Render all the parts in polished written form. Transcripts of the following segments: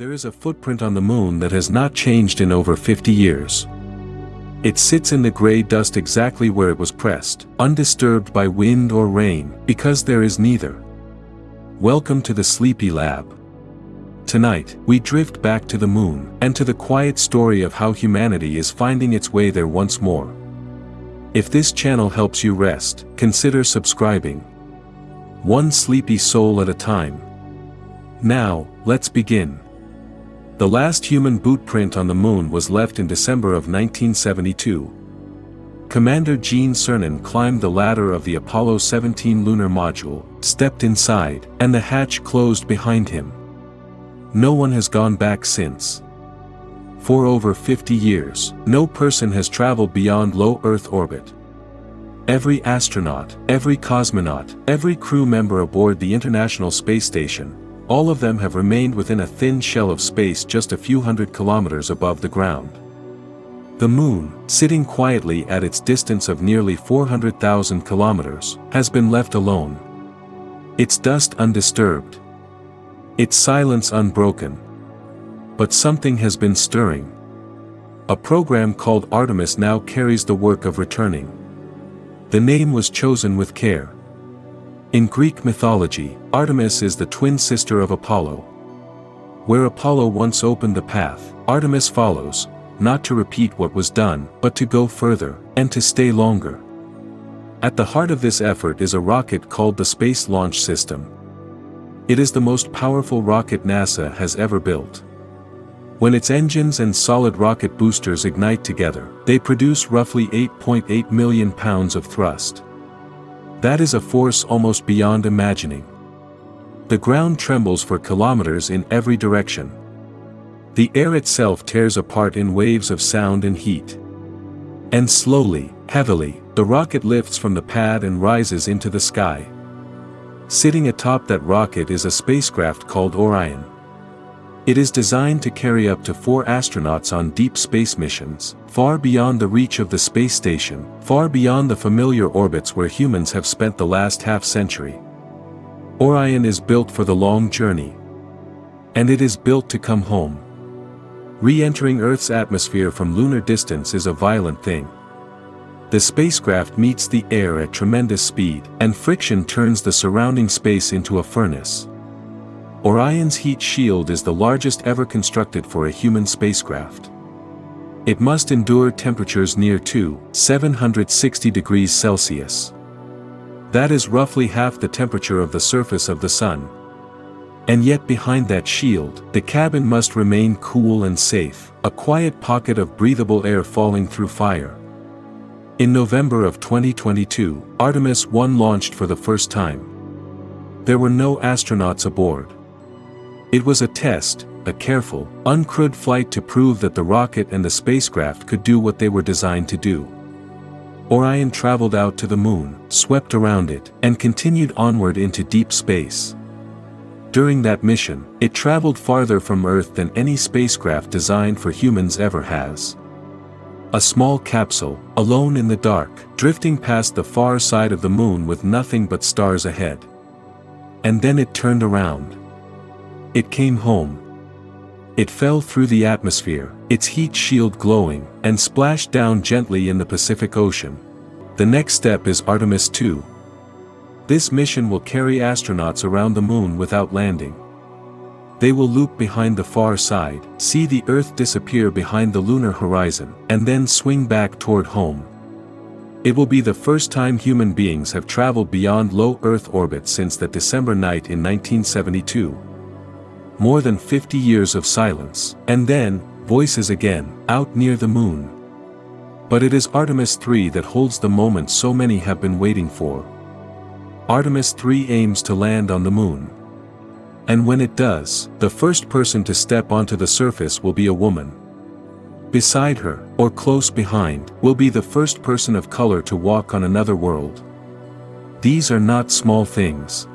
There is a footprint on the moon that has not changed in over 50 years. It sits in the gray dust exactly where it was pressed, undisturbed by wind or rain, because there is neither. Welcome to the Sleepy Lab. Tonight, we drift back to the moon, and to the quiet story of how humanity is finding its way there once more. If this channel helps you rest, consider subscribing. One sleepy soul at a time. Now, let's begin. The last human boot print on the moon was left in December of 1972. Commander Gene Cernan climbed the ladder of the Apollo 17 lunar module, stepped inside, and the hatch closed behind him. No one has gone back since. For over 50 years, no person has traveled beyond low Earth orbit. Every astronaut, every cosmonaut, every crew member aboard the International Space Station, all of them have remained within a thin shell of space just a few hundred kilometers above the ground. The moon, sitting quietly at its distance of nearly 400,000 kilometers, has been left alone. Its dust undisturbed. Its silence unbroken. But something has been stirring. A program called Artemis now carries the work of returning. The name was chosen with care. In Greek mythology, Artemis is the twin sister of Apollo. Where Apollo once opened the path, Artemis follows, not to repeat what was done, but to go further, and to stay longer. At the heart of this effort is a rocket called the Space Launch System. It is the most powerful rocket NASA has ever built. When its engines and solid rocket boosters ignite together, they produce roughly 8.8 million pounds of thrust. That is a force almost beyond imagining. The ground trembles for kilometers in every direction. The air itself tears apart in waves of sound and heat. And slowly, heavily, the rocket lifts from the pad and rises into the sky. Sitting atop that rocket is a spacecraft called Orion. It is designed to carry up to 4 astronauts on deep space missions, far beyond the reach of the space station, far beyond the familiar orbits where humans have spent the last half-century. Orion is built for the long journey. And it is built to come home. Re-entering Earth's atmosphere from lunar distance is a violent thing. The spacecraft meets the air at tremendous speed, and friction turns the surrounding space into a furnace. Orion's heat shield is the largest ever constructed for a human spacecraft. It must endure temperatures near to 760 degrees Celsius. That is roughly half the temperature of the surface of the Sun. And yet behind that shield, the cabin must remain cool and safe, a quiet pocket of breathable air falling through fire. In November of 2022, Artemis 1 launched for the first time. There were no astronauts aboard. It was a test, a careful, uncrewed flight to prove that the rocket and the spacecraft could do what they were designed to do. Orion traveled out to the moon, swept around it, and continued onward into deep space. During that mission, it traveled farther from Earth than any spacecraft designed for humans ever has. A small capsule, alone in the dark, drifting past the far side of the moon with nothing but stars ahead. And then it turned around. It came home. It fell through the atmosphere, its heat shield glowing, and splashed down gently in the Pacific Ocean. The next step is Artemis 2. This mission will carry astronauts around the moon without landing. They will loop behind the far side, see the Earth disappear behind the lunar horizon, and then swing back toward home. It will be the first time human beings have traveled beyond low Earth orbit since that December night in 1972. More than 50 years of silence, and then, voices again, out near the moon. But it is Artemis 3 that holds the moment so many have been waiting for. Artemis 3 aims to land on the moon. And when it does, the first person to step onto the surface will be a woman. Beside her, or close behind, will be the first person of color to walk on another world. These are not small things.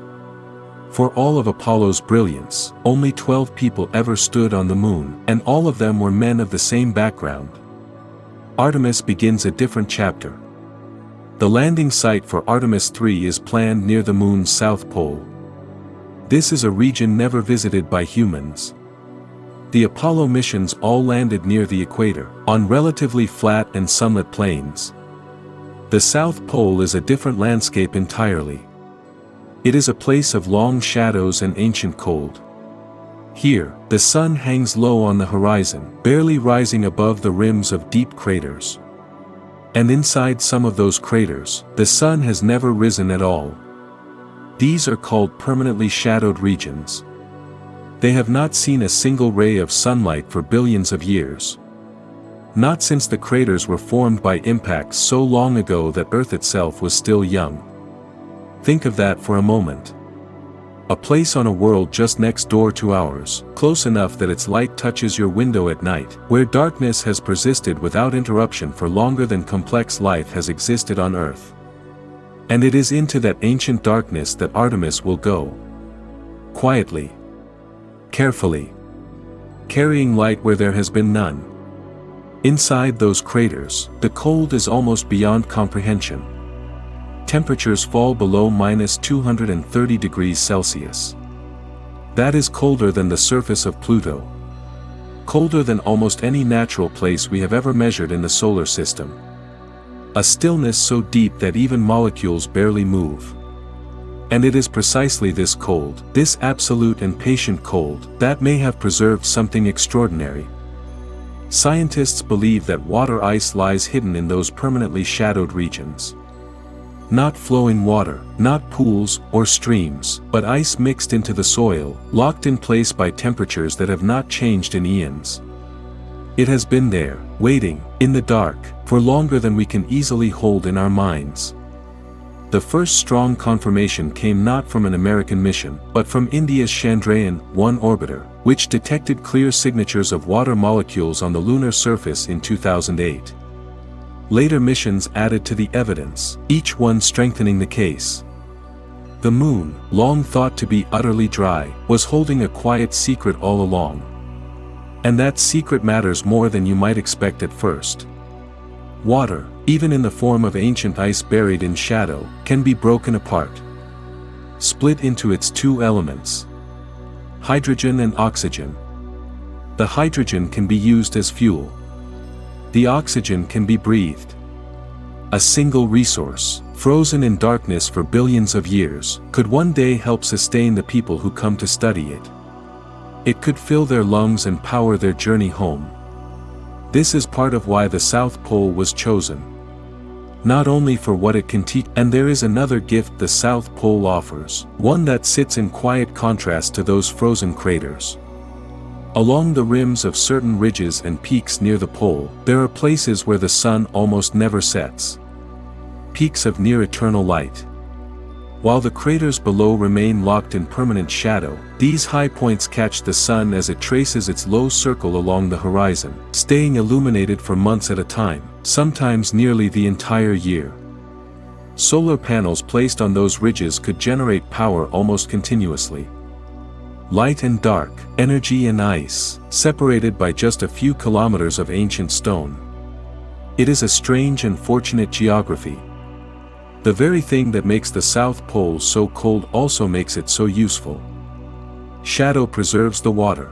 For all of Apollo's brilliance, only 12 people ever stood on the moon, and all of them were men of the same background. Artemis begins a different chapter. The landing site for Artemis 3 is planned near the moon's south pole. This is a region never visited by humans. The Apollo missions all landed near the equator, on relatively flat and sunlit plains. The South Pole is a different landscape entirely. It is a place of long shadows and ancient cold. Here, the sun hangs low on the horizon, barely rising above the rims of deep craters. And inside some of those craters, the sun has never risen at all. These are called permanently shadowed regions. They have not seen a single ray of sunlight for billions of years. Not since the craters were formed by impacts so long ago that Earth itself was still young. Think of that for a moment. A place on a world just next door to ours, close enough that its light touches your window at night, where darkness has persisted without interruption for longer than complex life has existed on Earth. And it is into that ancient darkness that Artemis will go. Quietly. Carefully. Carrying light where there has been none. Inside those craters, the cold is almost beyond comprehension. Temperatures fall below -230 degrees Celsius. That is colder than the surface of Pluto. Colder than almost any natural place we have ever measured in the solar system. A stillness so deep that even molecules barely move. And it is precisely this cold, this absolute and patient cold, that may have preserved something extraordinary. Scientists believe that water ice lies hidden in those permanently shadowed regions. Not flowing water, not pools or streams, but ice mixed into the soil, locked in place by temperatures that have not changed in eons. It has been there, waiting, in the dark, for longer than we can easily hold in our minds. The first strong confirmation came not from an American mission, but from India's Chandrayaan-1 orbiter, which detected clear signatures of water molecules on the lunar surface in 2008. Later missions added to the evidence, each one strengthening the case. The moon, long thought to be utterly dry, was holding a quiet secret all along. And that secret matters more than you might expect at first. Water, even in the form of ancient ice buried in shadow, can be broken apart. Split into its two elements. Hydrogen and oxygen. The hydrogen can be used as fuel. The oxygen can be breathed. A single resource, frozen in darkness for billions of years, could one day help sustain the people who come to study it. It could fill their lungs and power their journey home. This is part of why the South Pole was chosen. Not only for what it can teach, and there is another gift the South Pole offers, one that sits in quiet contrast to those frozen craters. Along the rims of certain ridges and peaks near the pole, there are places where the sun almost never sets. Peaks of near-eternal light. While the craters below remain locked in permanent shadow, these high points catch the sun as it traces its low circle along the horizon, staying illuminated for months at a time, sometimes nearly the entire year. Solar panels placed on those ridges could generate power almost continuously. Light and dark, energy and ice, separated by just a few kilometers of ancient stone. It is a strange and fortunate geography. The very thing that makes the South Pole so cold also makes it so useful. Shadow preserves the water.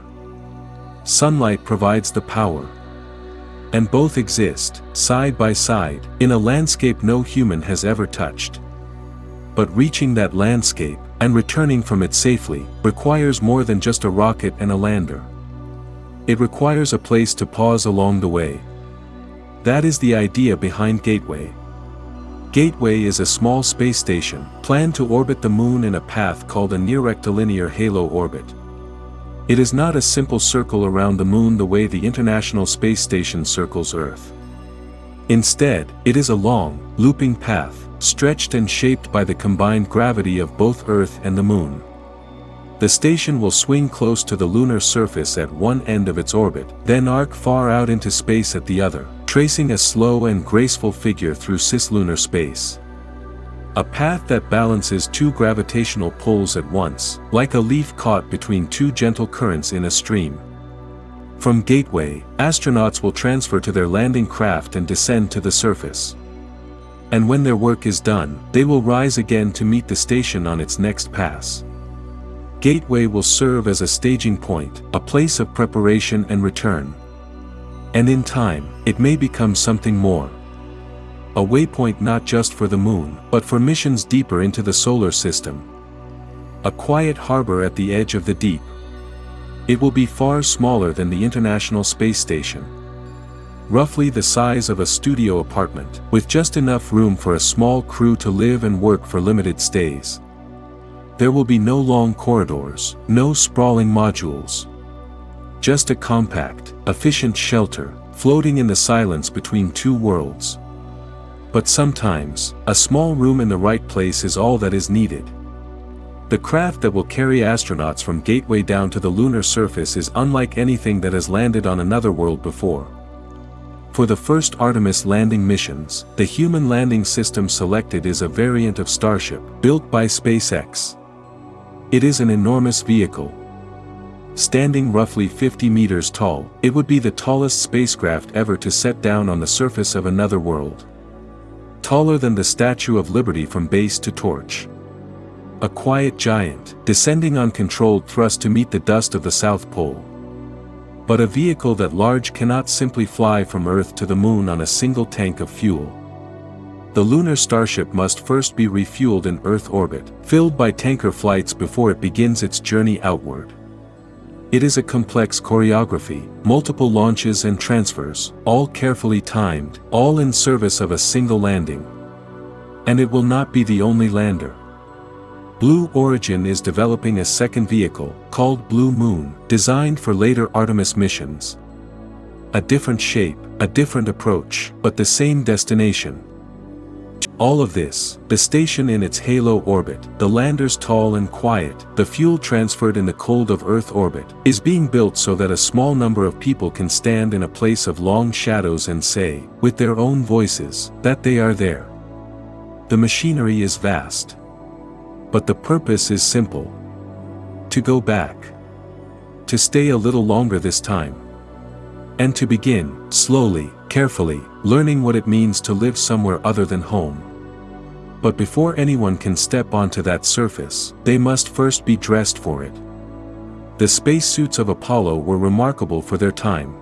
Sunlight provides the power. And both exist, side by side, in a landscape no human has ever touched. But reaching that landscape, and returning from it safely, requires more than just a rocket and a lander. It requires a place to pause along the way. That is the idea behind Gateway. Gateway is a small space station, planned to orbit the Moon in a path called a near-rectilinear halo orbit. It is not a simple circle around the Moon the way the International Space Station circles Earth. Instead, it is a long, looping path, stretched and shaped by the combined gravity of both Earth and the Moon. The station will swing close to the lunar surface at one end of its orbit, then arc far out into space at the other, tracing a slow and graceful figure through cislunar space. A path that balances two gravitational pulls at once, like a leaf caught between two gentle currents in a stream. From Gateway, astronauts will transfer to their landing craft and descend to the surface. And when their work is done, they will rise again to meet the station on its next pass. Gateway will serve as a staging point, a place of preparation and return. And in time, it may become something more. A waypoint not just for the moon, but for missions deeper into the solar system. A quiet harbor at the edge of the deep. It will be far smaller than the International Space Station. Roughly the size of a studio apartment, with just enough room for a small crew to live and work for limited stays. There will be no long corridors, no sprawling modules. Just a compact, efficient shelter, floating in the silence between two worlds. But sometimes, a small room in the right place is all that is needed. The craft that will carry astronauts from Gateway down to the lunar surface is unlike anything that has landed on another world before. For the first Artemis landing missions, the human landing system selected is a variant of Starship, built by SpaceX. It is an enormous vehicle. Standing roughly 50 meters tall, it would be the tallest spacecraft ever to set down on the surface of another world. Taller than the Statue of Liberty from base to torch. A quiet giant, descending on controlled thrust to meet the dust of the South Pole. But a vehicle that large cannot simply fly from Earth to the Moon on a single tank of fuel. The lunar Starship must first be refueled in Earth orbit, filled by tanker flights before it begins its journey outward. It is a complex choreography, multiple launches and transfers, all carefully timed, all in service of a single landing. And it will not be the only lander. Blue Origin is developing a second vehicle, called Blue Moon, designed for later Artemis missions. A different shape, a different approach, but the same destination. All of this, the station in its halo orbit, the landers tall and quiet, the fuel transferred in the cold of Earth orbit, is being built so that a small number of people can stand in a place of long shadows and say, with their own voices, that they are there. The machinery is vast. But the purpose is simple. To go back. To stay a little longer this time. And to begin, slowly, carefully, learning what it means to live somewhere other than home. But before anyone can step onto that surface, they must first be dressed for it. The spacesuits of Apollo were remarkable for their time.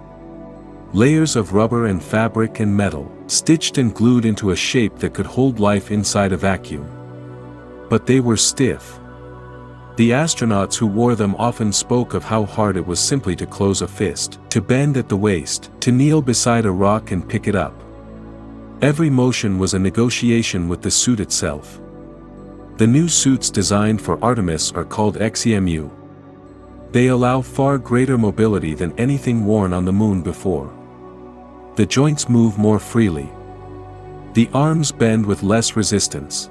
Layers of rubber and fabric and metal, stitched and glued into a shape that could hold life inside a vacuum. But they were stiff. The astronauts who wore them often spoke of how hard it was simply to close a fist, to bend at the waist, to kneel beside a rock and pick it up. Every motion was a negotiation with the suit itself. The new suits designed for Artemis are called XEMU. They allow far greater mobility than anything worn on the moon before. The joints move more freely. The arms bend with less resistance.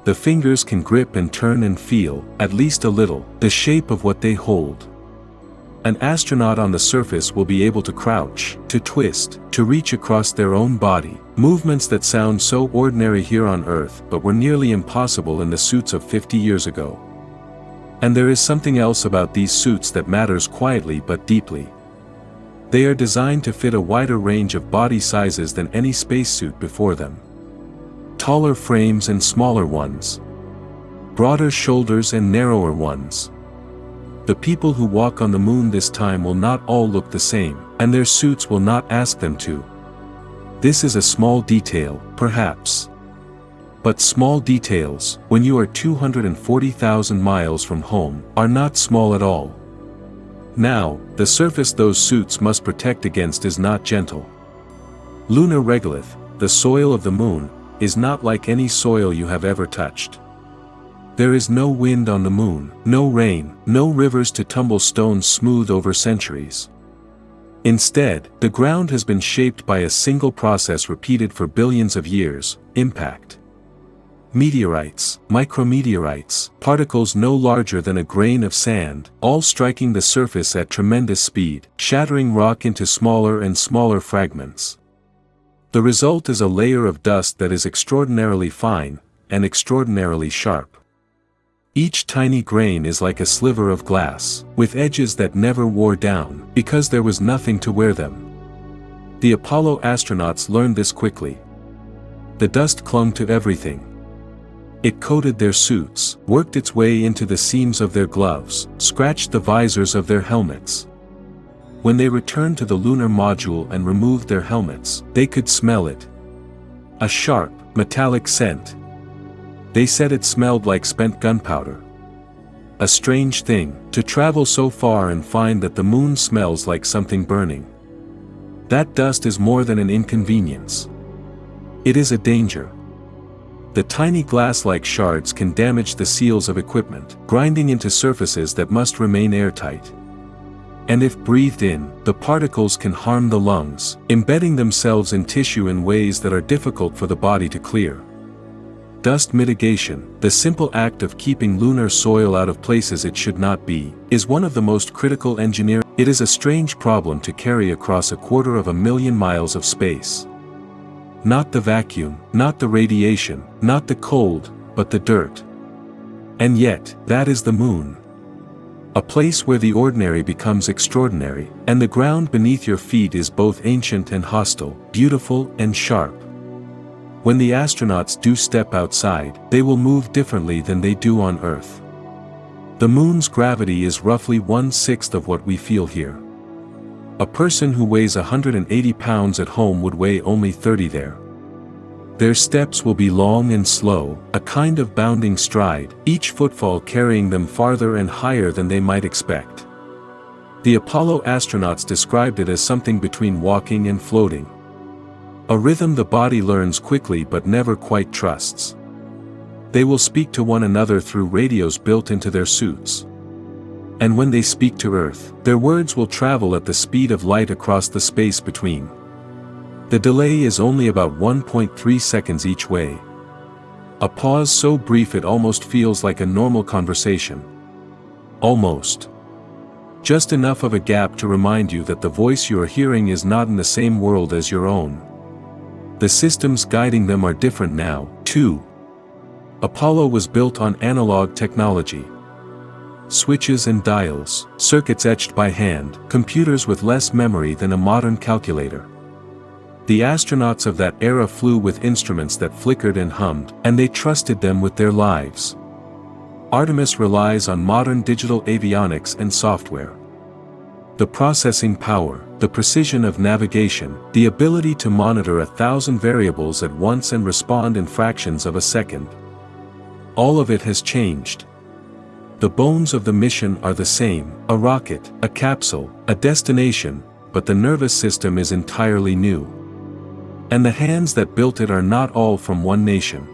The fingers can grip and turn and feel, at least a little, the shape of what they hold. An astronaut on the surface will be able to crouch, to twist, to reach across their own body, movements that sound so ordinary here on Earth but were nearly impossible in the suits of 50 years ago. And there is something else about these suits that matters quietly but deeply. They are designed to fit a wider range of body sizes than any spacesuit before them. Taller frames and smaller ones. Broader shoulders and narrower ones. The people who walk on the moon this time will not all look the same, and their suits will not ask them to. This is a small detail, perhaps. But small details, when you are 240,000 miles from home, are not small at all. Now, the surface those suits must protect against is not gentle. Lunar regolith, the soil of the moon, is not like any soil you have ever touched. There is no wind on the moon, no rain, no rivers to tumble stones smooth over centuries. Instead, the ground has been shaped by a single process repeated for billions of years: impact. Meteorites, micrometeorites, particles no larger than a grain of sand, all striking the surface at tremendous speed, shattering rock into smaller and smaller fragments. The result is a layer of dust that is extraordinarily fine, and extraordinarily sharp. Each tiny grain is like a sliver of glass, with edges that never wore down, because there was nothing to wear them. The Apollo astronauts learned this quickly. The dust clung to everything. It coated their suits, worked its way into the seams of their gloves, scratched the visors of their helmets. When they returned to the lunar module and removed their helmets, they could smell it. A sharp, metallic scent. They said it smelled like spent gunpowder. A strange thing, to travel so far and find that the moon smells like something burning. That dust is more than an inconvenience. It is a danger. The tiny glass-like shards can damage the seals of equipment, grinding into surfaces that must remain airtight. And if breathed in, the particles can harm the lungs, embedding themselves in tissue in ways that are difficult for the body to clear. Dust mitigation, the simple act of keeping lunar soil out of places it should not be, is one of the most critical engineering. It is a strange problem to carry across 250,000 miles of space. Not the vacuum, not the radiation, not the cold, but the dirt. And yet, that is the moon. A place where the ordinary becomes extraordinary, and the ground beneath your feet is both ancient and hostile, beautiful and sharp. When the astronauts do step outside, they will move differently than they do on Earth. The moon's gravity is roughly 1/6 of what we feel here. A person who weighs 180 pounds at home would weigh only 30 there. Their steps will be long and slow, a kind of bounding stride, each footfall carrying them farther and higher than they might expect. The Apollo astronauts described it as something between walking and floating. A rhythm the body learns quickly but never quite trusts. They will speak to one another through radios built into their suits. And when they speak to Earth, their words will travel at the speed of light across the space between. The delay is only about 1.3 seconds each way. A pause so brief it almost feels like a normal conversation. Almost. Just enough of a gap to remind you that the voice you are hearing is not in the same world as your own. The systems guiding them are different now, too. Apollo was built on analog technology. Switches and dials, circuits etched by hand, computers with less memory than a modern calculator. The astronauts of that era flew with instruments that flickered and hummed, and they trusted them with their lives. Artemis relies on modern digital avionics and software. The processing power, the precision of navigation, the ability to monitor 1,000 variables at once and respond in fractions of a second. All of it has changed. The bones of the mission are the same, a rocket, a capsule, a destination, but the nervous system is entirely new. And the hands that built it are not all from one nation.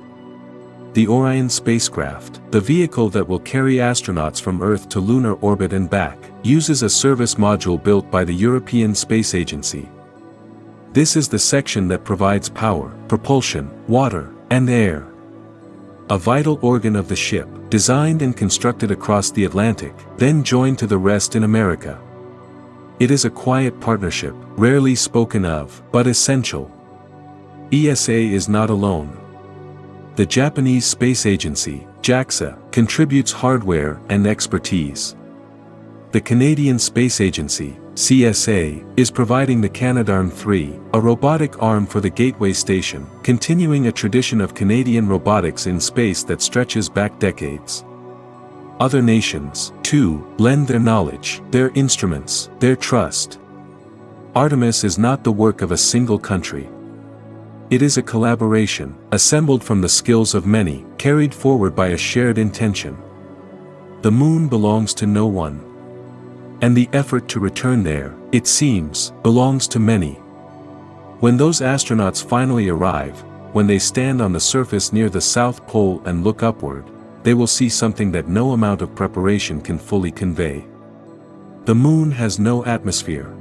The Orion spacecraft, the vehicle that will carry astronauts from Earth to lunar orbit and back, uses a service module built by the European Space Agency. This is the section that provides power, propulsion, water, and air. A vital organ of the ship, designed and constructed across the Atlantic, then joined to the rest in America. It is a quiet partnership, rarely spoken of, but essential. ESA is not alone. The Japanese Space Agency, JAXA, contributes hardware and expertise. The Canadian Space Agency, CSA, is providing the Canadarm3, a robotic arm for the Gateway Station, continuing a tradition of Canadian robotics in space that stretches back decades. Other nations, too, lend their knowledge, their instruments, their trust. Artemis is not the work of a single country. It is a collaboration, assembled from the skills of many, carried forward by a shared intention. The moon belongs to no one. And the effort to return there, it seems, belongs to many. When those astronauts finally arrive, when they stand on the surface near the South Pole and look upward, they will see something that no amount of preparation can fully convey. The moon has no atmosphere.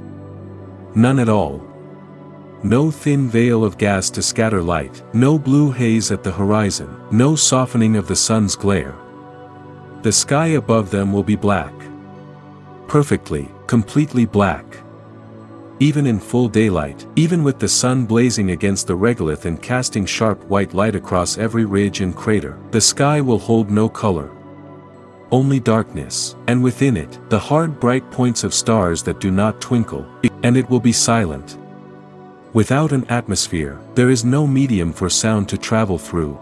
None at all. No thin veil of gas to scatter light, no blue haze at the horizon, no softening of the sun's glare. The sky above them will be black. Perfectly, completely black. Even in full daylight, even with the sun blazing against the regolith and casting sharp white light across every ridge and crater, the sky will hold no color. Only darkness, and within it, the hard bright points of stars that do not twinkle, and it will be silent. Without an atmosphere, there is no medium for sound to travel through.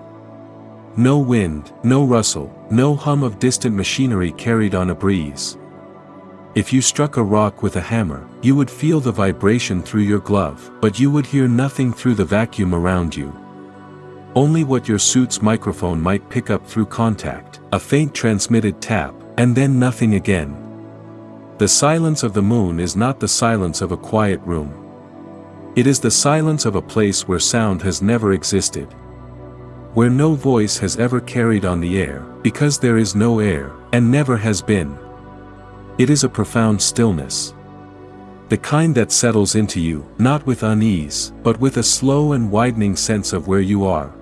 No wind, no rustle, no hum of distant machinery carried on a breeze. If you struck a rock with a hammer, you would feel the vibration through your glove, but you would hear nothing through the vacuum around you. Only what your suit's microphone might pick up through contact, a faint transmitted tap, and then nothing again. The silence of the moon is not the silence of a quiet room. It is the silence of a place where sound has never existed. Where no voice has ever carried on the air, because there is no air, and never has been. It is a profound stillness. The kind that settles into you, not with unease, but with a slow and widening sense of where you are.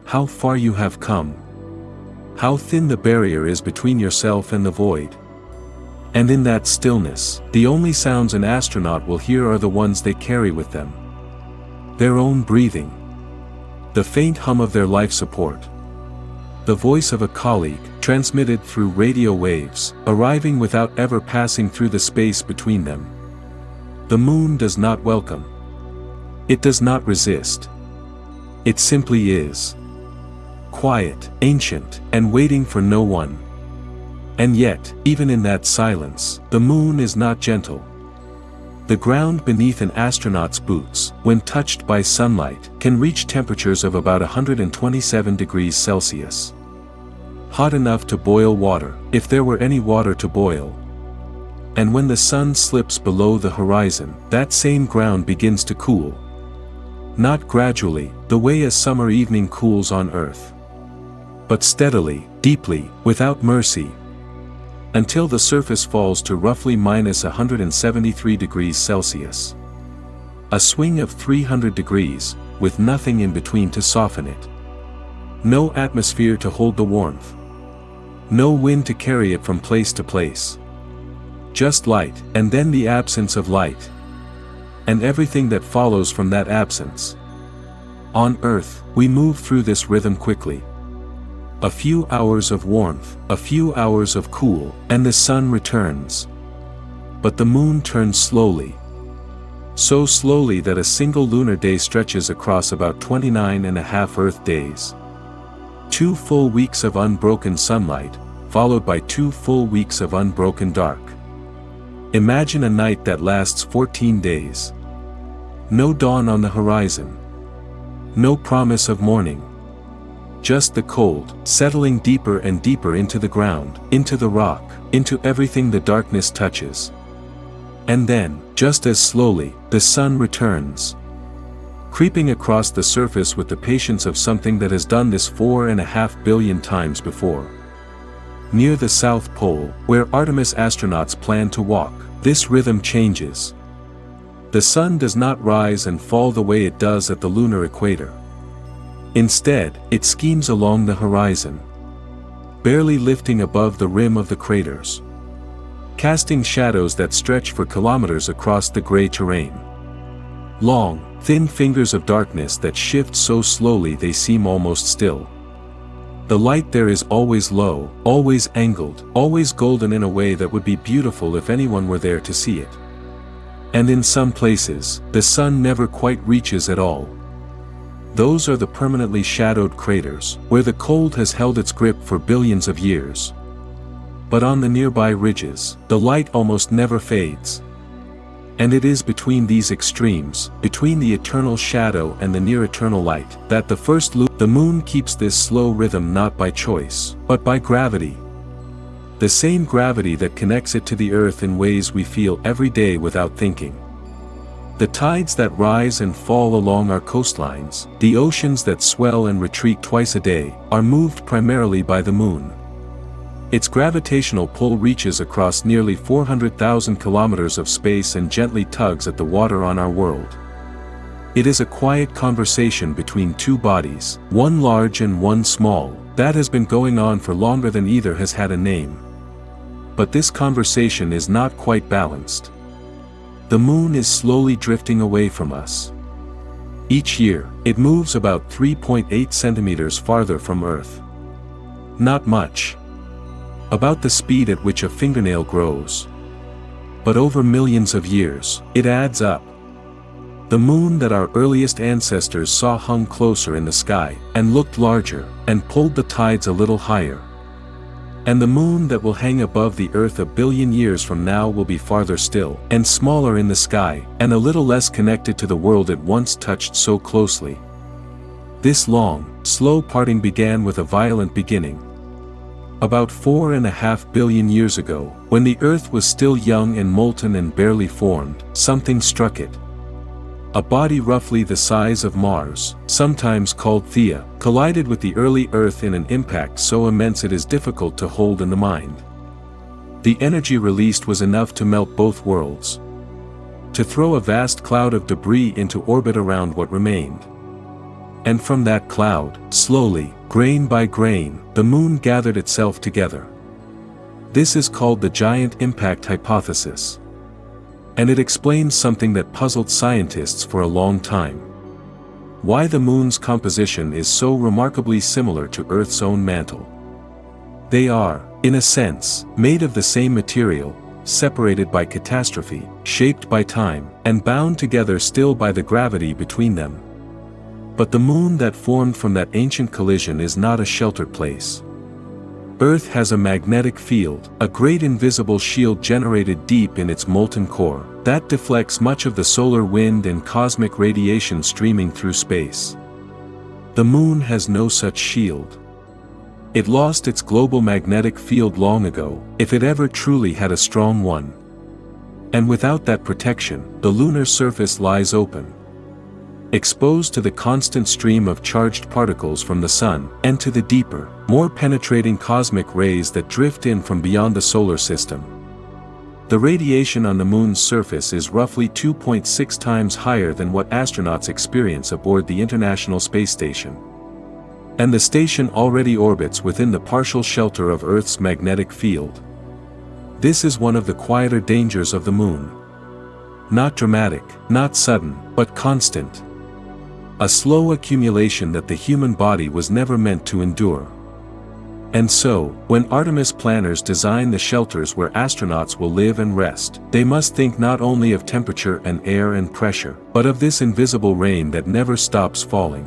How far you have come. How thin the barrier is between yourself and the void. And in that stillness, the only sounds an astronaut will hear are the ones they carry with them. Their own breathing. The faint hum of their life support. The voice of a colleague, transmitted through radio waves, arriving without ever passing through the space between them. The moon does not welcome. It does not resist. It simply is. Quiet, ancient, and waiting for no one. And yet, even in that silence, the moon is not gentle. The ground beneath an astronaut's boots, when touched by sunlight, can reach temperatures of about 127 degrees Celsius. Hot enough to boil water, if there were any water to boil. And when the sun slips below the horizon, that same ground begins to cool. Not gradually, the way a summer evening cools on Earth. But steadily, deeply, without mercy. Until the surface falls to roughly minus 173 degrees Celsius. A swing of 300 degrees, with nothing in between to soften it. No atmosphere to hold the warmth. No wind to carry it from place to place. Just light, and then the absence of light. And everything that follows from that absence. On Earth, we move through this rhythm quickly. A few hours of warmth, a few hours of cool, and the sun returns. But the moon turns slowly. So slowly that a single lunar day stretches across about 29.5 Earth days. 2 full weeks of unbroken sunlight, followed by 2 full weeks of unbroken dark. Imagine a night that lasts 14 days. No dawn on the horizon. No promise of morning. Just the cold, settling deeper and deeper into the ground, into the rock, into everything the darkness touches. And then, just as slowly, the sun returns. Creeping across the surface with the patience of something that has done this 4.5 billion times before. Near the South Pole, where Artemis astronauts plan to walk, this rhythm changes. The sun does not rise and fall the way it does at the lunar equator. Instead, it schemes along the horizon. Barely lifting above the rim of the craters. Casting shadows that stretch for kilometers across the gray terrain. Long, thin fingers of darkness that shift so slowly they seem almost still. The light there is always low, always angled, always golden in a way that would be beautiful if anyone were there to see it. And in some places, the sun never quite reaches at all. Those are the permanently shadowed craters, where the cold has held its grip for billions of years. But on the nearby ridges, the light almost never fades. And it is between these extremes, between the eternal shadow and the near-eternal light, that the moon keeps this slow rhythm not by choice, but by gravity. The same gravity that connects it to the earth in ways we feel every day without thinking. The tides that rise and fall along our coastlines, the oceans that swell and retreat twice a day, are moved primarily by the moon. Its gravitational pull reaches across nearly 400,000 kilometers of space and gently tugs at the water on our world. It is a quiet conversation between two bodies, one large and one small, that has been going on for longer than either has had a name. But this conversation is not quite balanced. The moon is slowly drifting away from us. Each year, it moves about 3.8 centimeters farther from Earth. Not much. About the speed at which a fingernail grows. But over millions of years, it adds up. The moon that our earliest ancestors saw hung closer in the sky, and looked larger, and pulled the tides a little higher. And the moon that will hang above the Earth a billion years from now will be farther still, and smaller in the sky, and a little less connected to the world it once touched so closely. This long, slow parting began with a violent beginning. About 4.5 billion years ago, when the Earth was still young and molten and barely formed, something struck it. A body roughly the size of Mars, sometimes called Theia, collided with the early Earth in an impact so immense it is difficult to hold in the mind. The energy released was enough to melt both worlds, to throw a vast cloud of debris into orbit around what remained. And from that cloud, slowly, grain by grain, the moon gathered itself together. This is called the giant impact hypothesis. And it explains something that puzzled scientists for a long time. Why the moon's composition is so remarkably similar to Earth's own mantle. They are, in a sense, made of the same material, separated by catastrophe, shaped by time, and bound together still by the gravity between them. But the moon that formed from that ancient collision is not a sheltered place. Earth has a magnetic field, a great invisible shield generated deep in its molten core, that deflects much of the solar wind and cosmic radiation streaming through space. The moon has no such shield. It lost its global magnetic field long ago, if it ever truly had a strong one. And without that protection, the lunar surface lies open, exposed to the constant stream of charged particles from the sun, and to the deeper, more penetrating cosmic rays that drift in from beyond the solar system. The radiation on the moon's surface is roughly 2.6 times higher than what astronauts experience aboard the International Space Station. And the station already orbits within the partial shelter of Earth's magnetic field. This is one of the quieter dangers of the moon. Not dramatic, not sudden, but constant. A slow accumulation that the human body was never meant to endure. And so, when Artemis planners design the shelters where astronauts will live and rest, they must think not only of temperature and air and pressure, but of this invisible rain that never stops falling.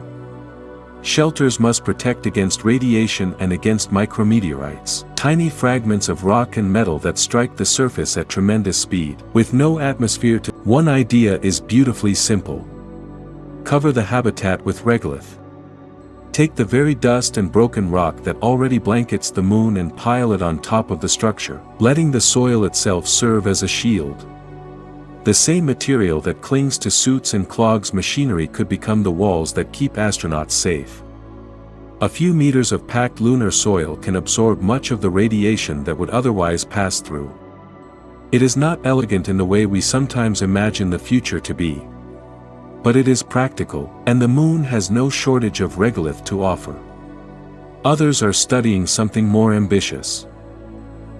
Shelters must protect against radiation and against micrometeorites, tiny fragments of rock and metal that strike the surface at tremendous speed, with no atmosphere to. One idea is beautifully simple. Cover the habitat with regolith. Take the very dust and broken rock that already blankets the moon and pile it on top of the structure, letting the soil itself serve as a shield. The same material that clings to suits and clogs machinery could become the walls that keep astronauts safe. A few meters of packed lunar soil can absorb much of the radiation that would otherwise pass through. It is not elegant in the way we sometimes imagine the future to be. But it is practical, and the moon has no shortage of regolith to offer. Others are studying something more ambitious.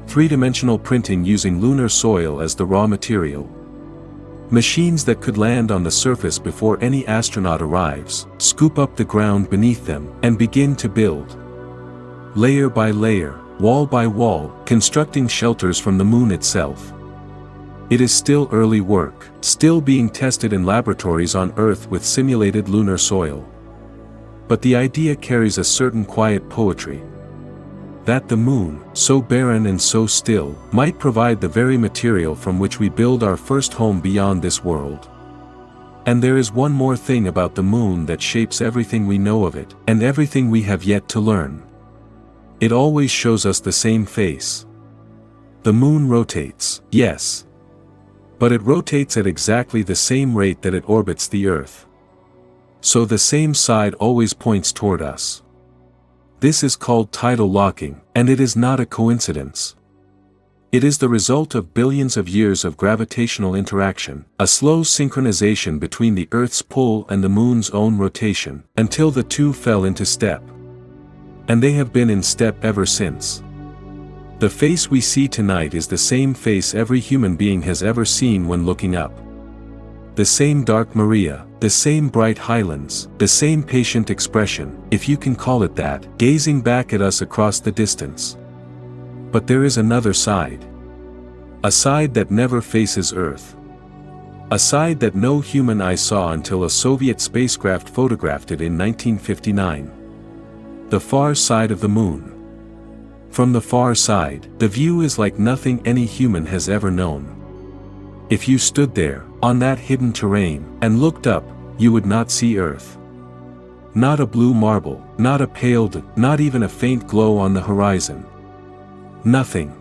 Three-dimensional printing using lunar soil as the raw material. Machines that could land on the surface before any astronaut arrives, scoop up the ground beneath them, and begin to build. Layer by layer, wall by wall, constructing shelters from the moon itself. It is still early work, still being tested in laboratories on Earth with simulated lunar soil. But the idea carries a certain quiet poetry. That the moon, so barren and so still, might provide the very material from which we build our first home beyond this world. And there is one more thing about the moon that shapes everything we know of it, and everything we have yet to learn. It always shows us the same face. The moon rotates, yes. But it rotates at exactly the same rate that it orbits the Earth. So the same side always points toward us. This is called tidal locking, and it is not a coincidence. It is the result of billions of years of gravitational interaction, a slow synchronization between the Earth's pull and the moon's own rotation, until the two fell into step. And they have been in step ever since. The face we see tonight is the same face every human being has ever seen when looking up. The same dark Maria, the same bright highlands, the same patient expression, if you can call it that, gazing back at us across the distance. But there is another side. A side that never faces Earth. A side that no human eye saw until a Soviet spacecraft photographed it in 1959. The far side of the moon. From the far side, the view is like nothing any human has ever known. If you stood there, on that hidden terrain, and looked up, you would not see Earth. Not a blue marble, not a pale, not even a faint glow on the horizon. Nothing.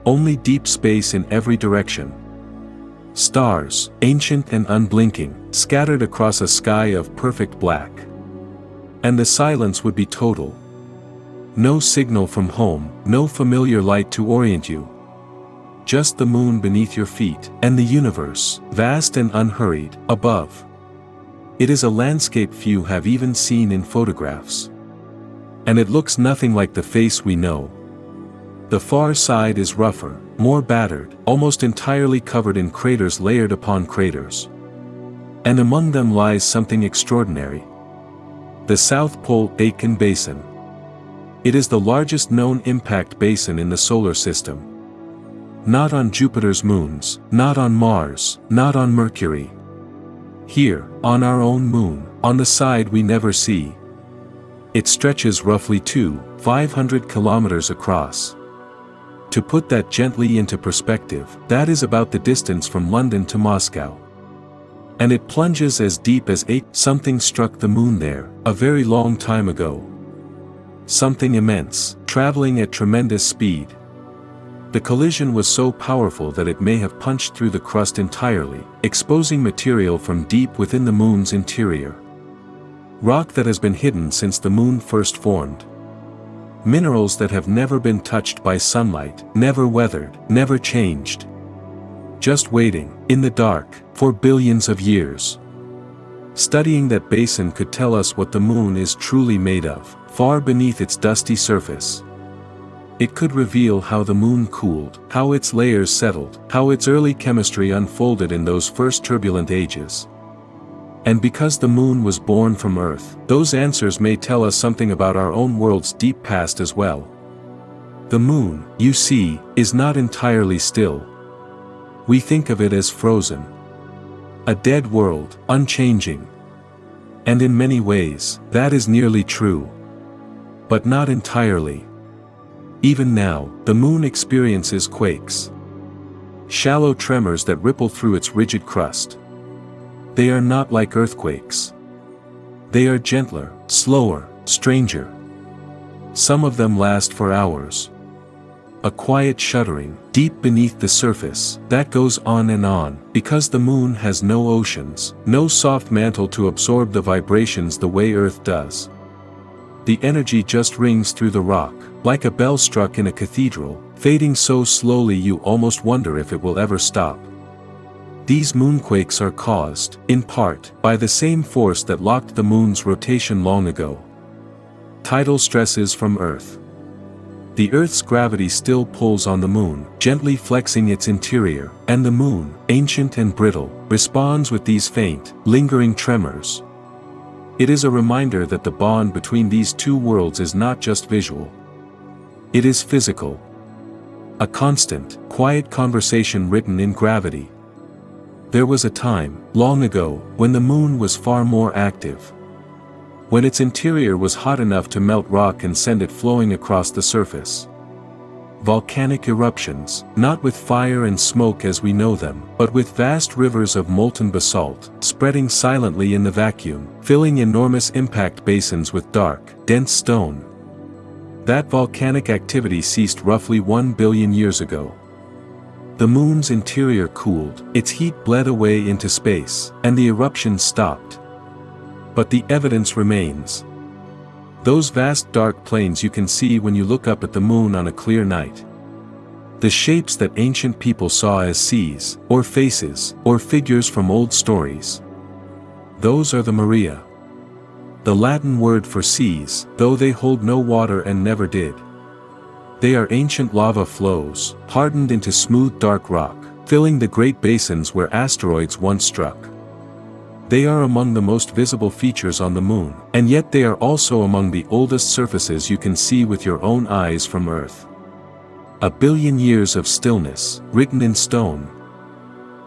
Only deep space in every direction. Stars, ancient and unblinking, scattered across a sky of perfect black. And the silence would be total. No signal from home, no familiar light to orient you. Just the moon beneath your feet, and the universe, vast and unhurried, above. It is a landscape few have even seen in photographs. And it looks nothing like the face we know. The far side is rougher, more battered, almost entirely covered in craters layered upon craters. And among them lies something extraordinary. The South Pole Aitken Basin. It is the largest known impact basin in the solar system. Not on Jupiter's moons, not on Mars, not on Mercury. Here, on our own moon, on the side we never see. It stretches roughly 500 kilometers across. To put that gently into perspective, that is about the distance from London to Moscow. And it plunges as deep as something struck the moon there, a very long time ago. Something immense, traveling at tremendous speed. The collision was so powerful that it may have punched through the crust entirely, exposing material from deep within the moon's interior. Rock that has been hidden since the moon first formed. Minerals that have never been touched by sunlight, never weathered, never changed. Just waiting, in the dark, for billions of years. Studying that basin could tell us what the moon is truly made of, far beneath its dusty surface. It could reveal how the moon cooled, how its layers settled, how its early chemistry unfolded in those first turbulent ages. And because the moon was born from Earth, those answers may tell us something about our own world's deep past as well. The moon, you see, is not entirely still. We think of it as frozen. A dead world, unchanging. And in many ways, that is nearly true. But not entirely. Even now, the moon experiences quakes. Shallow tremors that ripple through its rigid crust. They are not like earthquakes. They are gentler, slower, stranger. Some of them last for hours. A quiet shuddering, deep beneath the surface, that goes on, because the moon has no oceans, no soft mantle to absorb the vibrations the way Earth does. The energy just rings through the rock, like a bell struck in a cathedral, fading so slowly you almost wonder if it will ever stop. These moonquakes are caused, in part, by the same force that locked the moon's rotation long ago. Tidal stresses from Earth. The Earth's gravity still pulls on the moon, gently flexing its interior, and the moon, ancient and brittle, responds with these faint, lingering tremors. It is a reminder that the bond between these two worlds is not just visual. It is physical. A constant, quiet conversation written in gravity. There was a time, long ago, when the moon was far more active. When its interior was hot enough to melt rock and send it flowing across the surface. Volcanic eruptions, not with fire and smoke as we know them, but with vast rivers of molten basalt, spreading silently in the vacuum, filling enormous impact basins with dark, dense stone. That volcanic activity ceased roughly 1 billion years ago. The moon's interior cooled, its heat bled away into space, and the eruption stopped. But the evidence remains. Those vast dark plains you can see when you look up at the moon on a clear night. The shapes that ancient people saw as seas, or faces, or figures from old stories. Those are the Maria. The Latin word for seas, though they hold no water and never did. They are ancient lava flows, hardened into smooth dark rock, filling the great basins where asteroids once struck. They are among the most visible features on the moon, and yet they are also among the oldest surfaces you can see with your own eyes from Earth. 1 billion years of stillness, written in stone.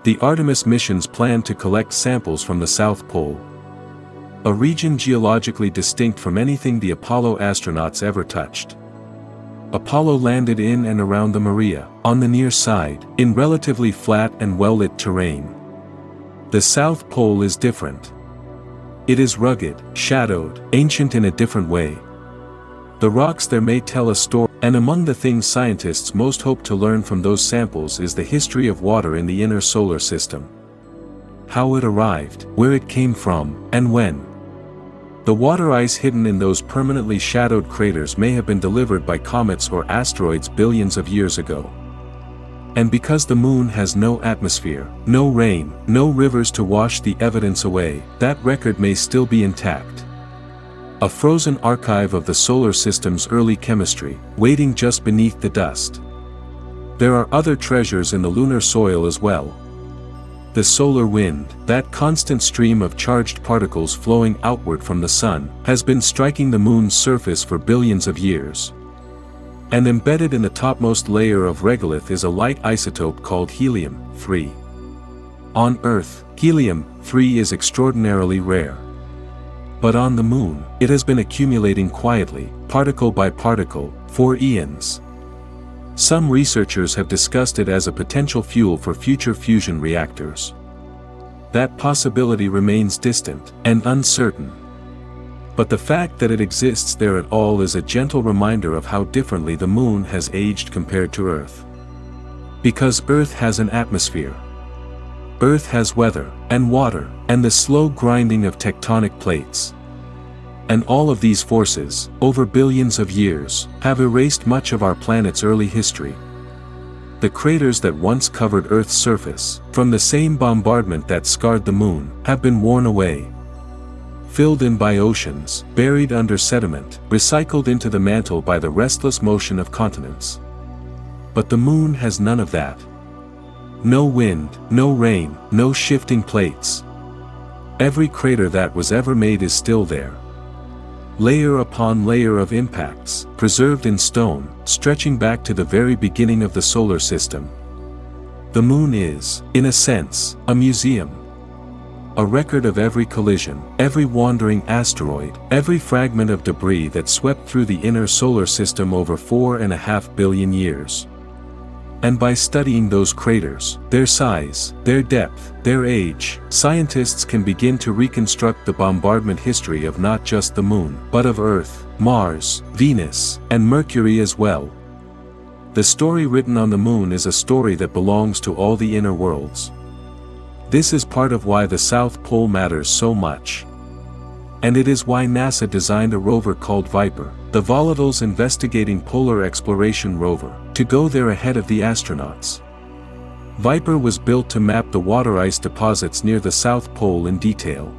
The Artemis missions planned to collect samples from the South Pole, a region geologically distinct from anything the Apollo astronauts ever touched. Apollo landed in and around the Maria, on the near side, in relatively flat and well-lit terrain. The South Pole is different. It is rugged, shadowed, ancient in a different way. The rocks there may tell a story, and among the things scientists most hope to learn from those samples is the history of water in the inner solar system. How it arrived, where it came from, and when. The water ice hidden in those permanently shadowed craters may have been delivered by comets or asteroids billions of years ago. And because the moon has no atmosphere, no rain, no rivers to wash the evidence away, that record may still be intact. A frozen archive of the solar system's early chemistry, waiting just beneath the dust. There are other treasures in the lunar soil as well. The solar wind, that constant stream of charged particles flowing outward from the sun, has been striking the moon's surface for billions of years. And embedded in the topmost layer of regolith is a light isotope called helium-3. On Earth, helium-3 is extraordinarily rare. But on the moon, it has been accumulating quietly, particle by particle, for eons. Some researchers have discussed it as a potential fuel for future fusion reactors. That possibility remains distant and uncertain. But the fact that it exists there at all is a gentle reminder of how differently the moon has aged compared to Earth. Because Earth has an atmosphere. Earth has weather, and water, and the slow grinding of tectonic plates. And all of these forces, over billions of years, have erased much of our planet's early history. The craters that once covered Earth's surface, from the same bombardment that scarred the moon, have been worn away. Filled in by oceans, buried under sediment, recycled into the mantle by the restless motion of continents. But the moon has none of that. No wind, no rain, no shifting plates. Every crater that was ever made is still there. Layer upon layer of impacts, preserved in stone, stretching back to the very beginning of the solar system. The moon is, in a sense, a museum. A record of every collision, every wandering asteroid, every fragment of debris that swept through the inner solar system over 4.5 billion years. And by studying those craters, their size, their depth, their age, scientists can begin to reconstruct the bombardment history of not just the moon, but of Earth, Mars, Venus, and Mercury as well. The story written on the moon is a story that belongs to all the inner worlds. This is part of why the South Pole matters so much. And it is why NASA designed a rover called Viper, the Volatiles Investigating Polar Exploration Rover, to go there ahead of the astronauts. Viper was built to map the water ice deposits near the South Pole in detail.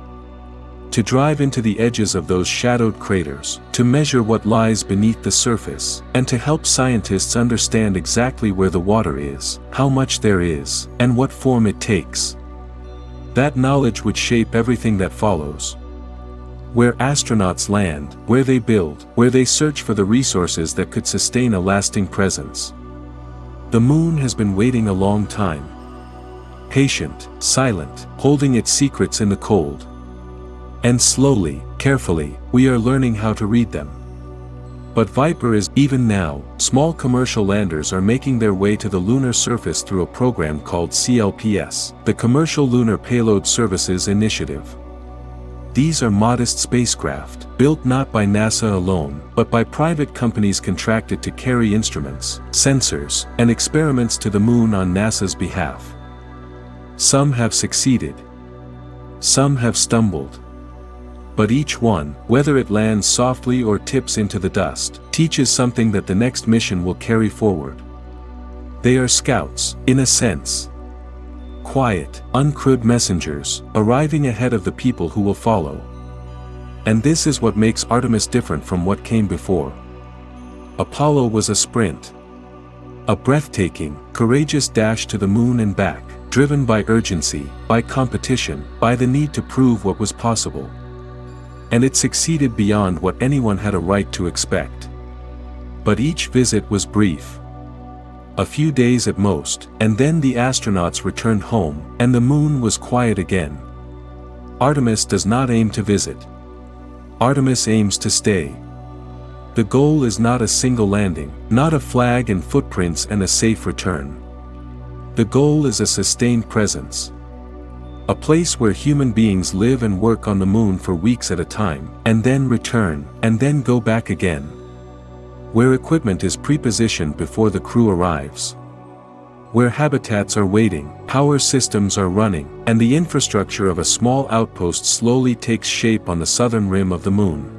To drive into the edges of those shadowed craters, to measure what lies beneath the surface, and to help scientists understand exactly where the water is, how much there is, and what form it takes. That knowledge would shape everything that follows. Where astronauts land, where they build, where they search for the resources that could sustain a lasting presence. The moon has been waiting a long time. Patient, silent, holding its secrets in the cold. And slowly, carefully, we are learning how to read them. But Viper is, even now, small commercial landers are making their way to the lunar surface through a program called CLPS, the Commercial Lunar Payload Services Initiative. These are modest spacecraft, built not by NASA alone, but by private companies contracted to carry instruments, sensors, and experiments to the moon on NASA's behalf. Some have succeeded. Some have stumbled. But each one, whether it lands softly or tips into the dust, teaches something that the next mission will carry forward. They are scouts, in a sense. Quiet, uncrewed messengers, arriving ahead of the people who will follow. And this is what makes Artemis different from what came before. Apollo was a sprint. A breathtaking, courageous dash to the moon and back, driven by urgency, by competition, by the need to prove what was possible. And it succeeded beyond what anyone had a right to expect. But each visit was brief. a few days at most, and then the astronauts returned home, and the moon was quiet again. Artemis does not aim to visit. Artemis aims to stay. The goal is not a single landing, not a flag and footprints and a safe return. The goal is a sustained presence. A place where human beings live and work on the moon for weeks at a time, and then return, and then go back again. Where equipment is pre-positioned before the crew arrives. Where habitats are waiting, power systems are running, and the infrastructure of a small outpost slowly takes shape on the southern rim of the moon.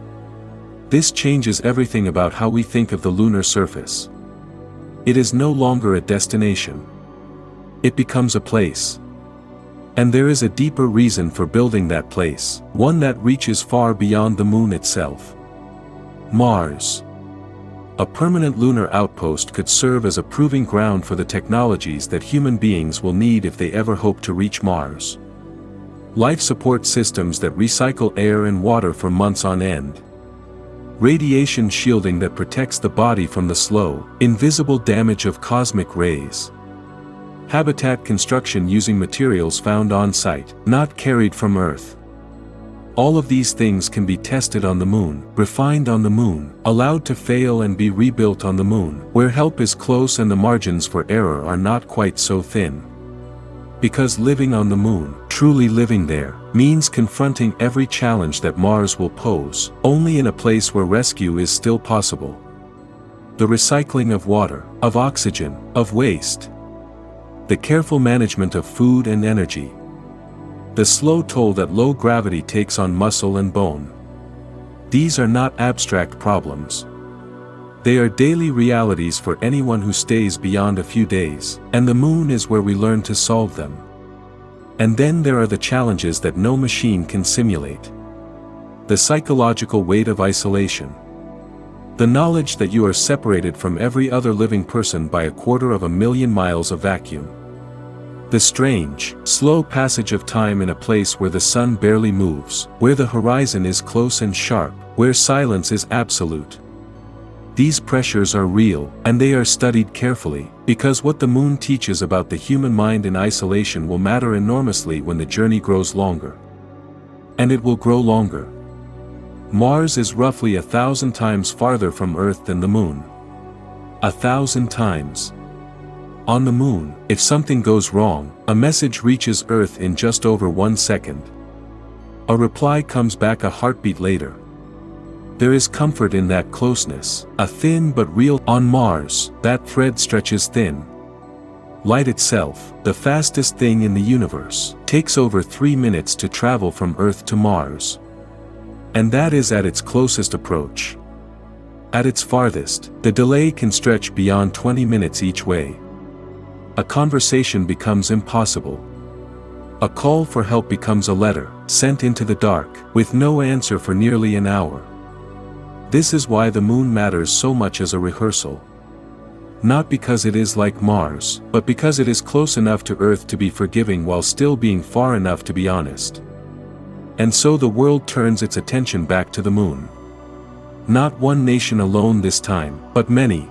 This changes everything about how we think of the lunar surface. It is no longer a destination. It becomes a place. And there is a deeper reason for building that place, one that reaches far beyond the moon itself. Mars. A permanent lunar outpost could serve as a proving ground for the technologies that human beings will need if they ever hope to reach Mars. Life support systems that recycle air and water for months on end. Radiation shielding that protects the body from the slow, invisible damage of cosmic rays. Habitat construction using materials found on site, not carried from Earth. All of these things can be tested on the moon, refined on the moon, allowed to fail and be rebuilt on the moon, where help is close and the margins for error are not quite so thin. Because living on the moon, truly living there, means confronting every challenge that Mars will pose, only in a place where rescue is still possible. The recycling of water, of oxygen, of waste. The careful management of food and energy. The slow toll that low gravity takes on muscle and bone. These are not abstract problems. They are daily realities for anyone who stays beyond a few days, and the moon is where we learn to solve them. And then there are the challenges that no machine can simulate. The psychological weight of isolation. The knowledge that you are separated from every other living person by 250,000 miles of vacuum. The strange, slow passage of time in a place where the sun barely moves, where the horizon is close and sharp, where silence is absolute. These pressures are real, and they are studied carefully, because what the moon teaches about the human mind in isolation will matter enormously when the journey grows longer. And it will grow longer. Mars is roughly 1,000 times farther from Earth than the moon. 1,000 times. On the moon, if something goes wrong, a message reaches Earth in just over 1 second. A reply comes back a heartbeat later. There is comfort in that closeness, a thin but real. On Mars, that thread stretches thin. Light itself, the fastest thing in the universe, takes over 3 minutes to travel from Earth to Mars. And that is at its closest approach. At its farthest, the delay can stretch beyond 20 minutes each way. A conversation becomes impossible. A call for help becomes a letter, sent into the dark, with no answer for nearly an hour. This is why the moon matters so much as a rehearsal. Not because it is like Mars, but because it is close enough to Earth to be forgiving while still being far enough to be honest. And so the world turns its attention back to the moon. Not one nation alone this time, but many.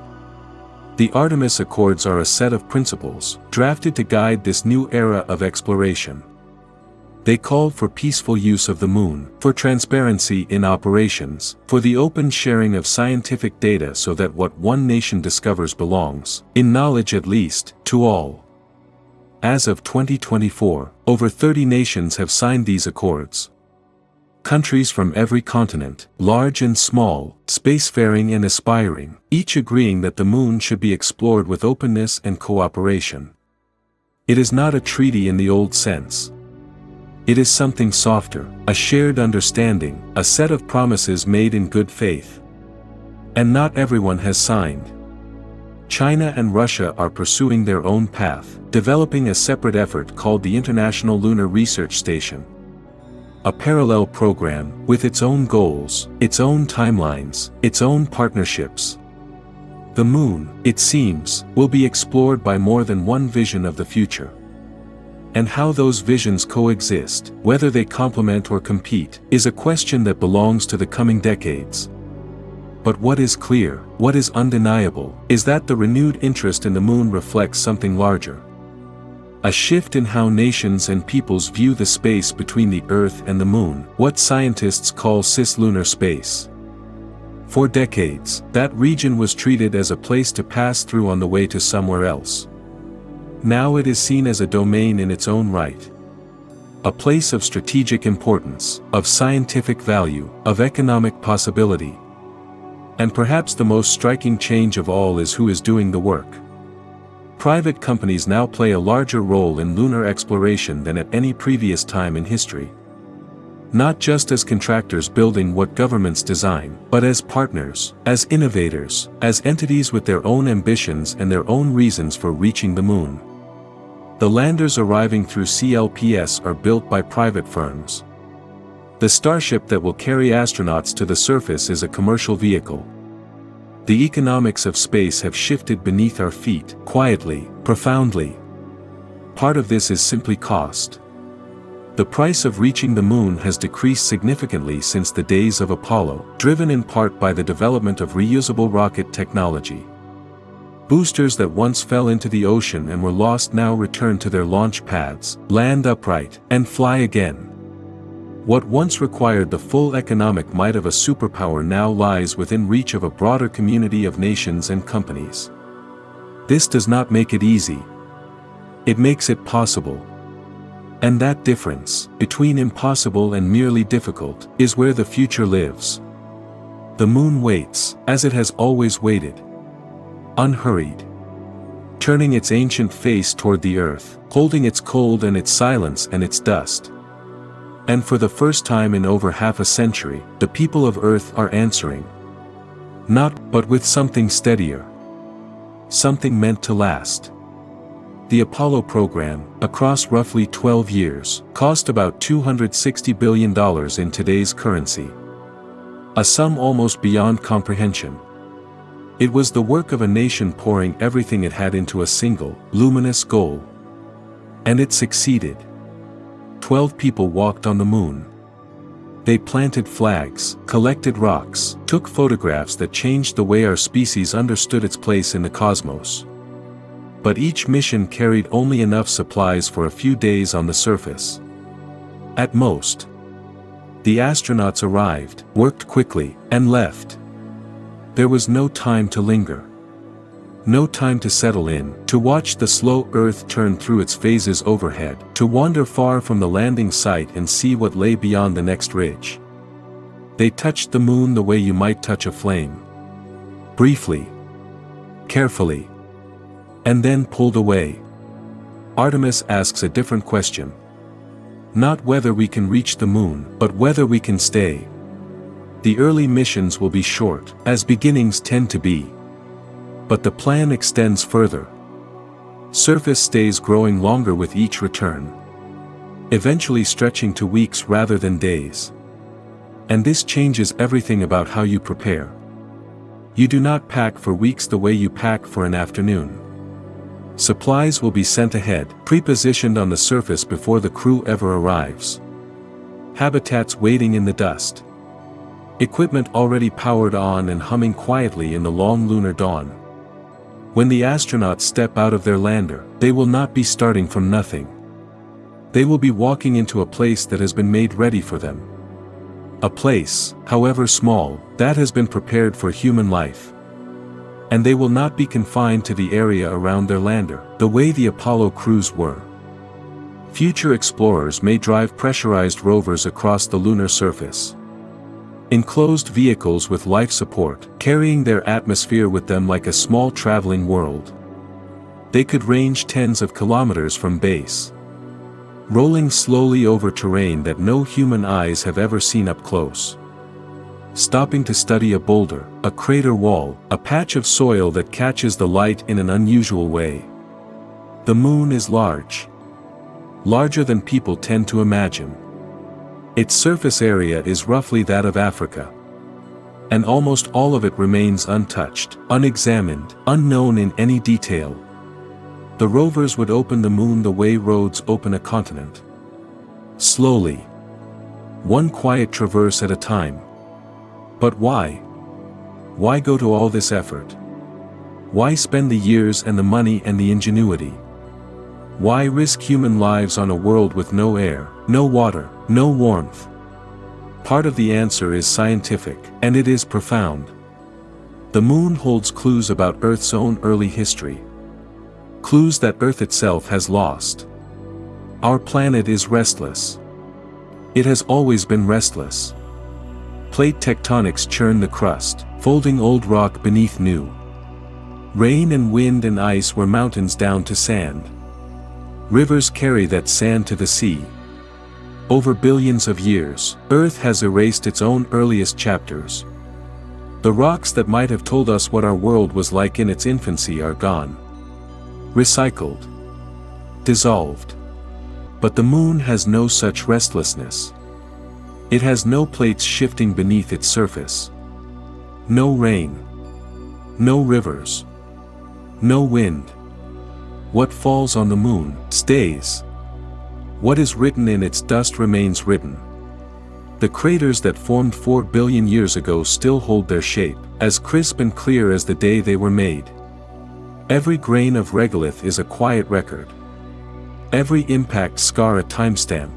The Artemis Accords are a set of principles, drafted to guide this new era of exploration. They called for peaceful use of the moon, for transparency in operations, for the open sharing of scientific data so that what one nation discovers belongs, in knowledge at least, to all. As of 2024, over 30 nations have signed these accords. Countries from every continent, large and small, spacefaring and aspiring, each agreeing that the moon should be explored with openness and cooperation. It is not a treaty in the old sense. It is something softer, a shared understanding, a set of promises made in good faith. And not everyone has signed. China and Russia are pursuing their own path, developing a separate effort called the International Lunar Research Station. A parallel program, with its own goals, its own timelines, its own partnerships. The moon, it seems, will be explored by more than one vision of the future. And how those visions coexist, whether they complement or compete, is a question that belongs to the coming decades. But what is clear, what is undeniable, is that the renewed interest in the moon reflects something larger. A shift in how nations and peoples view the space between the Earth and the Moon, what scientists call cislunar space. For decades, that region was treated as a place to pass through on the way to somewhere else. Now it is seen as a domain in its own right. A place of strategic importance, of scientific value, of economic possibility. And perhaps the most striking change of all is who is doing the work. Private companies now play a larger role in lunar exploration than at any previous time in history. Not just as contractors building what governments design, but as partners, as innovators, as entities with their own ambitions and their own reasons for reaching the moon. The landers arriving through CLPS are built by private firms. The starship that will carry astronauts to the surface is a commercial vehicle. The economics of space have shifted beneath our feet, quietly, profoundly. Part of this is simply cost. The price of reaching the moon has decreased significantly since the days of Apollo, driven in part by the development of reusable rocket technology. Boosters that once fell into the ocean and were lost now return to their launch pads, land upright, and fly again. What once required the full economic might of a superpower now lies within reach of a broader community of nations and companies. This does not make it easy. It makes it possible. And that difference, between impossible and merely difficult, is where the future lives. The moon waits, as it has always waited. Unhurried. Turning its ancient face toward the earth, holding its cold and its silence and its dust. And for the first time in over half a century, the people of Earth are answering. Not, but with something steadier. Something meant to last. The Apollo program, across roughly 12 years, cost about $260 billion in today's currency. A sum almost beyond comprehension. It was the work of a nation pouring everything it had into a single, luminous goal. And it succeeded. 12 people walked on the moon. They planted flags, collected rocks, took photographs that changed the way our species understood its place in the cosmos. But each mission carried only enough supplies for a few days on the surface. At most. The astronauts arrived, worked quickly, and left. There was no time to linger. No time to settle in, to watch the slow Earth turn through its phases overhead, to wander far from the landing site and see what lay beyond the next ridge. They touched the moon the way you might touch a flame. Briefly. Carefully. And then pulled away. Artemis asks a different question. Not whether we can reach the moon, but whether we can stay. The early missions will be short, as beginnings tend to be. But the plan extends further. Surface stays growing longer with each return. Eventually stretching to weeks rather than days. And this changes everything about how you prepare. You do not pack for weeks the way you pack for an afternoon. Supplies will be sent ahead, pre-positioned on the surface before the crew ever arrives. Habitats waiting in the dust. Equipment already powered on and humming quietly in the long lunar dawn. When the astronauts step out of their lander, they will not be starting from nothing. They will be walking into a place that has been made ready for them. A place, however small, that has been prepared for human life. And they will not be confined to the area around their lander, the way the Apollo crews were. Future explorers may drive pressurized rovers across the lunar surface. Enclosed vehicles with life support, carrying their atmosphere with them like a small traveling world. They could range tens of kilometers from base. Rolling slowly over terrain that no human eyes have ever seen up close. Stopping to study a boulder, a crater wall, a patch of soil that catches the light in an unusual way. The moon is large. Larger than people tend to imagine. Its surface area is roughly that of Africa. And almost all of it remains untouched, unexamined, unknown in any detail. The rovers would open the moon the way roads open a continent. Slowly. One quiet traverse at a time. But why? Why go to all this effort? Why spend the years and the money and the ingenuity? Why risk human lives on a world with no air, no water, no warmth? Part of the answer is scientific, and it is profound. The moon holds clues about Earth's own early history. Clues that Earth itself has lost. Our planet is restless. It has always been restless. Plate tectonics churn the crust, folding old rock beneath new. Rain and wind and ice were mountains down to sand. Rivers carry that sand to the sea. Over billions of years, Earth has erased its own earliest chapters. The rocks that might have told us what our world was like in its infancy are gone. Recycled. Dissolved. But the moon has no such restlessness. It has no plates shifting beneath its surface. No rain. No rivers. No wind. What falls on the moon stays. What is written in its dust remains written. The craters that formed 4 billion years ago still hold their shape, as crisp and clear as the day they were made. Every grain of regolith is a quiet record. Every impact scar a timestamp.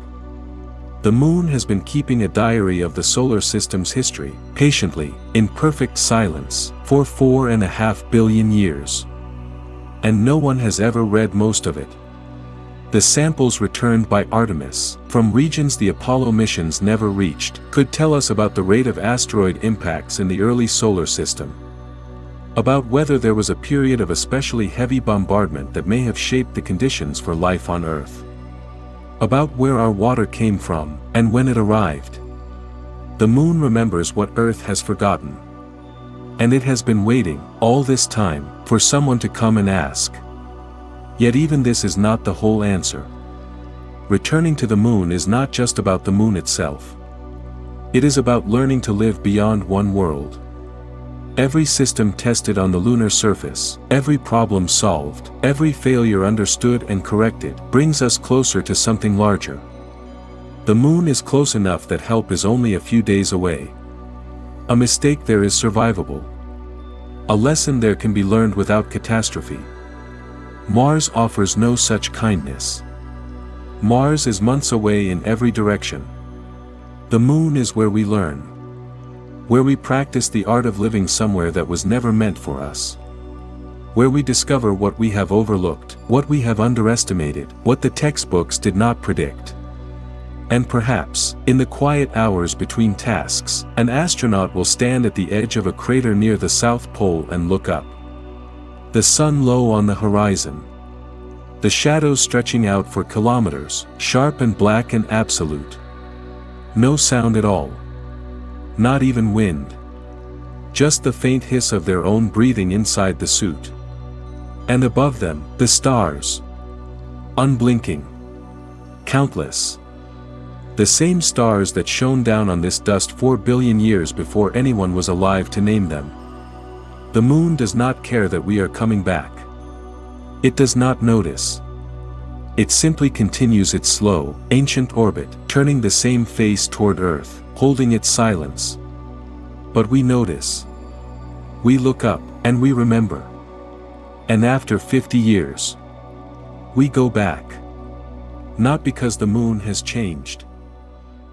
The moon has been keeping a diary of the solar system's history, patiently, in perfect silence, for 4.5 billion years. And no one has ever read most of it. The samples returned by Artemis, from regions the Apollo missions never reached, could tell us about the rate of asteroid impacts in the early solar system. About whether there was a period of especially heavy bombardment that may have shaped the conditions for life on Earth. About where our water came from, and when it arrived. The moon remembers what Earth has forgotten. And it has been waiting, all this time, for someone to come and ask. Yet even this is not the whole answer. Returning to the moon is not just about the moon itself. It is about learning to live beyond one world. Every system tested on the lunar surface, every problem solved, every failure understood and corrected, brings us closer to something larger. The moon is close enough that help is only a few days away. A mistake there is survivable. A lesson there can be learned without catastrophe. Mars offers no such kindness. Mars is months away in every direction. The moon is where we learn. Where we practice the art of living somewhere that was never meant for us. Where we discover what we have overlooked, what we have underestimated, what the textbooks did not predict. And perhaps, in the quiet hours between tasks, an astronaut will stand at the edge of a crater near the South Pole and look up. The sun low on the horizon. The shadows stretching out for kilometers, sharp and black and absolute. No sound at all. Not even wind. Just the faint hiss of their own breathing inside the suit. And above them, the stars. Unblinking. Countless. The same stars that shone down on this dust 4 billion years before anyone was alive to name them. The moon does not care that we are coming back. It does not notice. It simply continues its slow, ancient orbit, turning the same face toward Earth, holding its silence. But we notice. We look up, and we remember. And after 50 years, we go back. Not because the moon has changed,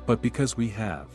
but because we have.